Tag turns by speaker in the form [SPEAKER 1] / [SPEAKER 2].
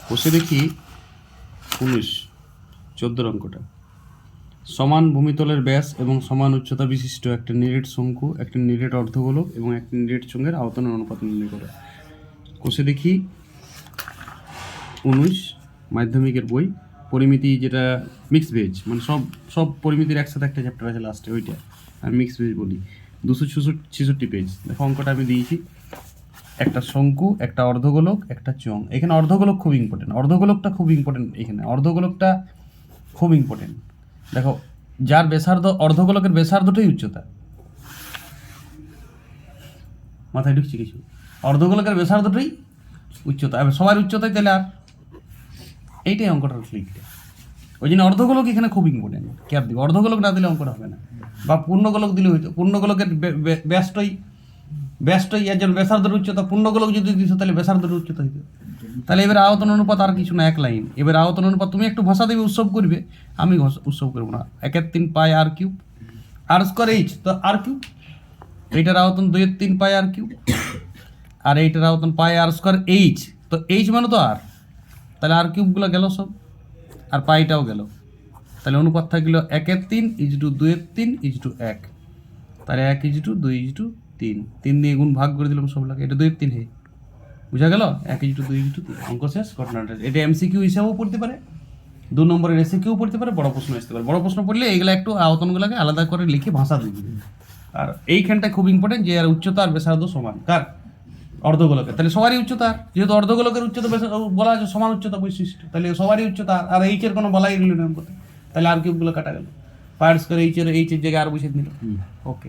[SPEAKER 1] কষে দেখি 14 অঙ্কটা। সমান ভূমিতলের ব্যাস এবং সমান উচ্চতা বিশিষ্ট একটা নিরেট শঙ্কু, একটা নিরেট অর্ধগোলক এবং একটা নিরেট চোঙের আয়তনের অনুপাত নির্ণয় করে। কষে দেখি 19 মাধ্যমিকের বই, পরিমিতি, যেটা মিক্স ভেজ, মানে সব পরিমিতির একসাথে একটা চ্যাপ্টার আছে লাস্টে, ওইটা আমি মিক্স ভেজ বলি। 266 পেজ। দেখো অঙ্কটা আমি দিয়েছি, একটা শঙ্কু, একটা অর্ধগোলক, একটা চোঙ। এখানে অর্ধগোলক খুব ইম্পর্টেন্ট, অর্ধগোলকটা খুব ইম্পর্টেন্ট। এখানে অর্ধগোলকটা খুব ইম্পর্টেন্ট। দেখো, যার ব্যাসার্ধ, অর্ধগোলকের ব্যাসার্ধটাই উচ্চতা, মাথায় ঢুকছে কিছু? অর্ধগোলকের ব্যাসার্ধটাই উচ্চতা, এবার সবার উচ্চতাই তাহলে আর এইটাই অঙ্কটা লিখতে। ওই জন্য অর্ধগোলক এখানে খুব ইম্পর্টেন্ট। ক্যাপ দিবে, অর্ধগোলক না দিলে অঙ্কটা হবে না। বা পূর্ণগোলক দিলে হইতো, পূর্ণগোলকের ব্যাসটাই এর জন্য ব্যাসার্ধের উচ্চতা। পূর্ণগোলক যদি দিত তাহলে ব্যাসার্ধের উচ্চতা হইতো। তাহলে এবার আয়তন অনুপাত আর কিছু না, এক লাইন। এবার আয়তন অনুপাত তুমি একটু ভাষা দেবে, উৎসব করবে, আমি উৎসব করবো না। 1/3 পাই আর কিউব, আর স্কোয়ার এইচ, তো আর কিউব। এইটার আয়তন 2/3 পাই আর কিউব, আর এইটার আয়তন পাই আর স্কোয়ার এইচ, তো এইচ মানে তো আর, তাহলে আর কিউবগুলো গেল সব, আর পাইটাও গেল। তাহলে অনুপাত থাকলো 1/3 ইজটু 2/3 ইজটু 1। তাহলে 1 ইজটু 2 ইজটু 3, 3 দিয়ে গুণ ভাগ করে দিলাম সব লাগে, এটা 2/3 হে, বুঝা গেল? 1 ইজটু 2 ইজটু 3, অঙ্ক শেষ। ঘটনাটা এটা এমসিকিউ হিসাবেও পড়তে পারে, 2 নম্বরের এসিকিউ পড়তে পারে, বড় প্রশ্ন আসতে পারে। বড় প্রশ্ন পড়লে এইগুলো একটু আয়তনগুলোকে আলাদা করে লিখে ভাষা দিবে। আর এইখানটা খুব ইম্পর্টেন্ট, যে আর উচ্চতা আর ব্যাসার্ধ সমান কার? অর্ধগোলকের। তাহলে সবারই উচ্চতা, যেহেতু অর্ধগোলকের উচ্চতা বলা আছে সমান উচ্চতা বৈশিষ্ট্য, তাহলে সবারই উচ্চতা, আর এইচের কোনো বলাই রইল না। তাহলে আর কিউবগুলো কাটা গেল, পায়ার স্কোয়ার এইচের জায়গায় আর বসে নিল। ওকে।